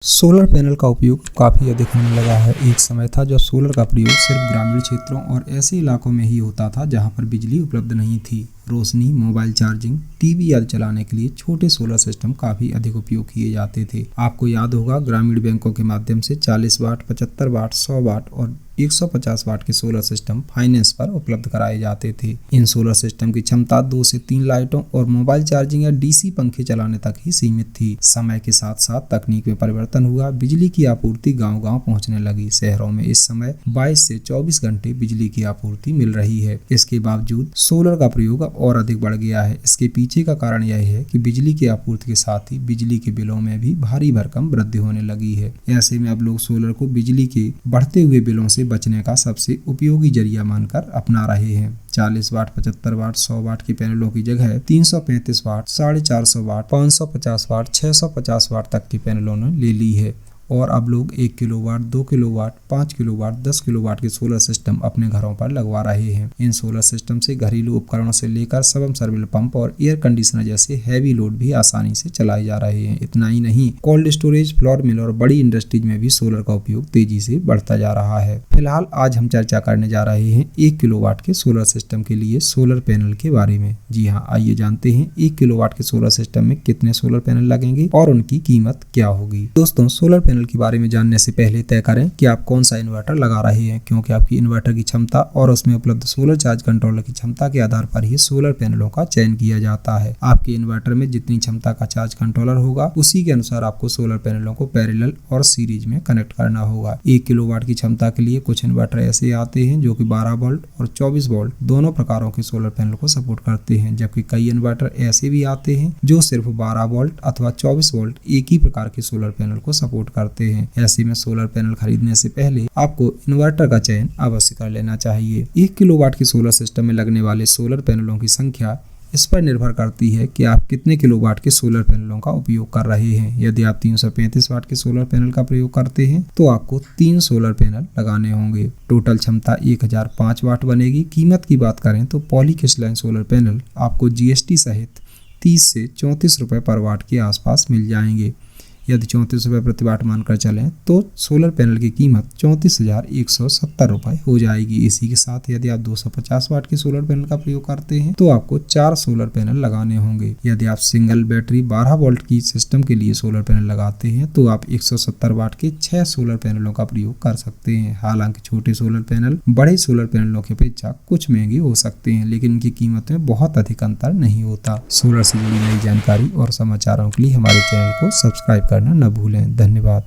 Solar panel का उपयोग काफ़ी अधिक होने लगा है। एक समय था जब सोलर का प्रयोग सिर्फ ग्रामीण क्षेत्रों और ऐसे इलाकों में ही होता था जहां पर बिजली उपलब्ध नहीं थी। रोशनी, मोबाइल चार्जिंग, टीवी आदि चलाने के लिए छोटे सोलर सिस्टम काफ़ी अधिक उपयोग किए जाते थे। आपको याद होगा, ग्रामीण बैंकों के माध्यम से 40 वाट, 75 वाट, 100 वाट और 150 वाट के सोलर सिस्टम फाइनेंस पर उपलब्ध कराए जाते थे। इन सोलर सिस्टम की क्षमता 2 से 3 लाइटों और मोबाइल चार्जिंग या डीसी पंखे चलाने तक ही सीमित थी। समय के साथ साथ तकनीक में परिवर्तन हुआ, बिजली की आपूर्ति गांव-गांव पहुंचने लगी। शहरों में इस समय 22 से 24 घंटे बिजली की आपूर्ति मिल रही है। इसके बावजूद सोलर का प्रयोग और अधिक बढ़ गया है। इसके पीछे का कारण यह है कि बिजली की आपूर्ति के साथ ही बिजली के बिलों में भी भारी भरकम वृद्धि होने लगी है। ऐसे में अब लोग सोलर को बिजली के बढ़ते हुए बिलों से बचने का सबसे उपयोगी जरिया मानकर अपना रहे हैं। 40 वाट, 75 वाट, 100 वाट के पैनलों की जगह 335 वाट, 450 वाट, 550 वाट, 650 वाट तक के पैनलों ने ले ली है। और अब लोग 1 किलोवाट, 2 किलोवाट, 5 किलोवाट, 10 किलोवाट के सोलर सिस्टम अपने घरों पर लगवा रहे हैं। इन सोलर सिस्टम से घरेलू उपकरणों से लेकर सबमर्सिबल पंप और एयर कंडीशनर जैसे हैवी लोड भी आसानी से चलाए जा रहे हैं। इतना ही नहीं, कोल्ड स्टोरेज, फ्लोर मिल और बड़ी इंडस्ट्रीज में भी सोलर का उपयोग तेजी से बढ़ता जा रहा है। फिलहाल आज हम चर्चा करने जा रहे हैं 1 किलोवाट के सोलर सिस्टम के लिए सोलर पैनल के बारे में। जी हाँ, आइए जानते हैं 1 किलोवाट के सोलर सिस्टम में कितने सोलर पैनल लगेंगे और उनकी कीमत क्या होगी। दोस्तों, सोलर पैनल के बारे में जानने से पहले तय करें कि आप कौन सा इन्वर्टर लगा रहे हैं, क्योंकि आपकी इन्वर्टर की क्षमता और उसमें उपलब्ध सोलर चार्ज कंट्रोलर की क्षमता के आधार पर ही सोलर पैनलों का चयन किया जाता है। आपके इन्वर्टर में जितनी क्षमता का चार्ज कंट्रोलर होगा, उसी के अनुसार आपको सोलर पैनलों को पैरेलल और सीरीज में कनेक्ट करना होगा। 1 किलोवाट की क्षमता के लिए कुछ इन्वर्टर ऐसे आते हैं जो कि 12 वोल्ट और 24 वोल्ट दोनों प्रकारों के सोलर पैनल को सपोर्ट करते हैं, जबकि कई इन्वर्टर ऐसे भी आते हैं जो सिर्फ 12 वोल्ट अथवा 24 वोल्ट एक ही प्रकार के सोलर पैनल को सपोर्ट करते हैं। ऐसे में सोलर पैनल खरीदने से पहले आपको इन्वर्टर का चयन अवश्य कर लेना चाहिए। 1 किलोवाट के सोलर सिस्टम में लगने वाले सोलर पैनलों की संख्या इस पर निर्भर करती है कि आप कितने किलोवाट के सोलर पैनलों का उपयोग कर रहे हैं। यदि आप 335 वाट के सोलर पैनल का प्रयोग करते हैं तो आपको 3 सोलर पैनल लगाने होंगे। टोटल क्षमता 1005 वाट बनेगी। कीमत की बात करें तो पॉलीक्रिस्टलाइन सोलर पैनल आपको जीएसटी सहित 30 से 34 रुपए पर वाट के आसपास मिल जाएंगे। यदि 34 रुपये प्रति वाट मानकर चलें तो सोलर पैनल की कीमत 34,170 रुपये हो जाएगी। इसी के साथ यदि आप 250 वाट के सोलर पैनल का प्रयोग करते हैं तो आपको 4 सोलर पैनल लगाने होंगे। यदि आप सिंगल बैटरी 12 वोल्ट की सिस्टम के लिए सोलर पैनल लगाते हैं तो आप 170 वाट के 6 सोलर पैनलों का प्रयोग कर सकते हैं। हालांकि छोटे सोलर पैनल बड़े सोलर पैनलों की अपेक्षा कुछ महंगे हो सकते हैं, लेकिन इनकी कीमत में बहुत अधिक अंतर नहीं होता। सोलर से जुड़ी नई जानकारी और समाचारों के लिए हमारे चैनल को सब्सक्राइब करना न भूलें। धन्यवाद।